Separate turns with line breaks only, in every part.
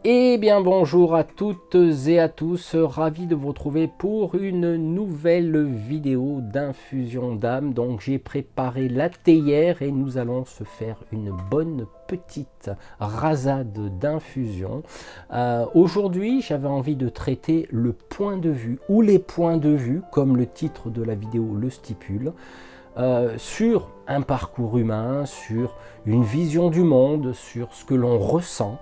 Eh bien bonjour à toutes et à tous, ravi de vous retrouver pour une nouvelle vidéo d'infusion d'âme. Donc j'ai préparé la théière et nous allons se faire une bonne petite rasade d'infusion. Aujourd'hui j'avais envie de traiter le point de vue ou les points de vue comme le titre de la vidéo le stipule. Sur un parcours humain, sur une vision du monde, sur ce que l'on ressent.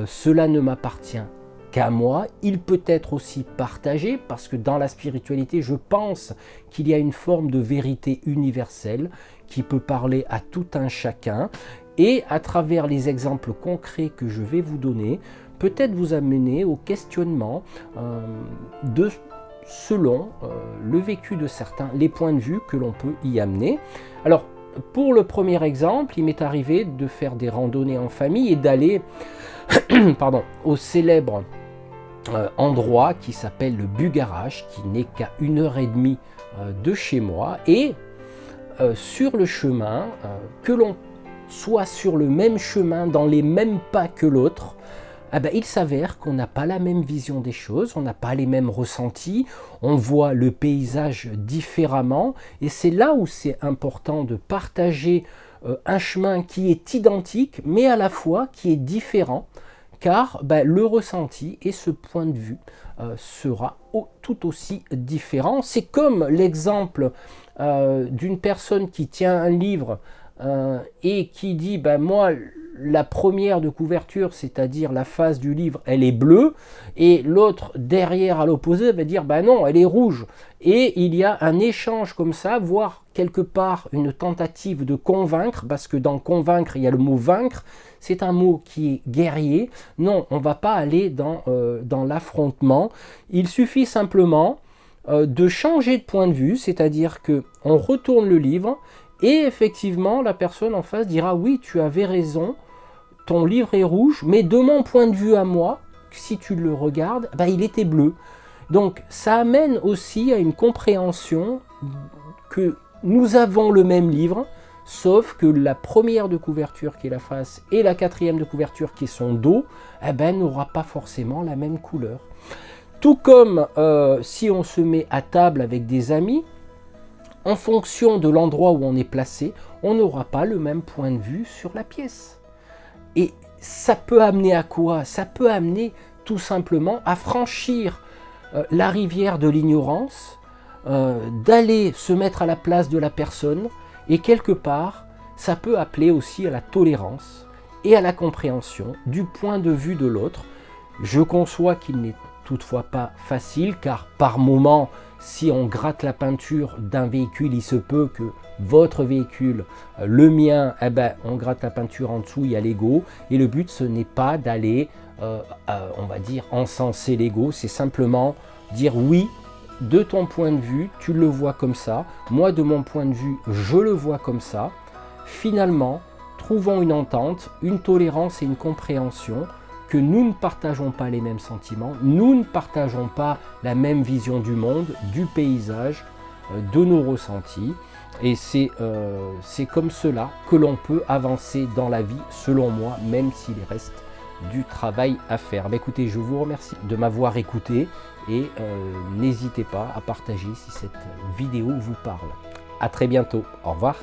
Cela ne m'appartient qu'à moi. Il peut être aussi partagé parce que dans la spiritualité, je pense qu'il y a une forme de vérité universelle qui peut parler à tout un chacun. Et à travers les exemples concrets que je vais vous donner, peut-être vous amener au questionnement selon le vécu de certains, les points de vue que l'on peut y amener. Alors, pour le premier exemple, il m'est arrivé de faire des randonnées en famille et d'aller au célèbre endroit qui s'appelle le Bugarach, qui n'est qu'à 1h30 de chez moi. Et sur le chemin, que l'on soit sur le même chemin, dans les mêmes pas que l'autre, il s'avère qu'on n'a pas la même vision des choses, on n'a pas les mêmes ressentis, on voit le paysage différemment, et c'est là où c'est important de partager un chemin qui est identique, mais à la fois qui est différent, car le ressenti et ce point de vue sera tout aussi différent. C'est comme l'exemple d'une personne qui tient un livre et qui dit moi, la première de couverture, c'est-à-dire la face du livre, elle est bleue, et l'autre derrière à l'opposé va dire non, elle est rouge. Et il y a un échange comme ça, voire quelque part une tentative de convaincre, parce que dans convaincre, il y a le mot vaincre, c'est un mot qui est guerrier. Non, on ne va pas aller dans l'affrontement. Il suffit simplement de changer de point de vue, c'est-à-dire qu'on retourne le livre, et effectivement, la personne en face dira « Oui, tu avais raison, ton livre est rouge, mais de mon point de vue à moi, si tu le regardes, il était bleu. » Donc, ça amène aussi à une compréhension que nous avons le même livre, sauf que la première de couverture qui est la face et la quatrième de couverture qui est son dos, n'aura pas forcément la même couleur. Tout comme si on se met à table avec des amis, en fonction de l'endroit où on est placé, on n'aura pas le même point de vue sur la pièce. Et ça peut amener à quoi? Ça peut amener tout simplement à franchir la rivière de l'ignorance, d'aller se mettre à la place de la personne, et quelque part, ça peut appeler aussi à la tolérance et à la compréhension du point de vue de l'autre. Je conçois qu'il n'est toutefois pas facile, car par moment, si on gratte la peinture d'un véhicule, il se peut que votre véhicule, le mien, on gratte la peinture en dessous, il y a l'ego, et le but ce n'est pas d'aller, on va dire, encenser l'ego, c'est simplement dire oui, de ton point de vue, tu le vois comme ça, moi de mon point de vue, je le vois comme ça. Finalement, trouvons une entente, une tolérance et une compréhension, que nous ne partageons pas les mêmes sentiments, nous ne partageons pas la même vision du monde, du paysage, de nos ressentis. Et c'est comme cela que l'on peut avancer dans la vie, selon moi, même s'il reste du travail à faire. Écoutez, je vous remercie de m'avoir écouté et n'hésitez pas à partager si cette vidéo vous parle. À très bientôt. Au revoir.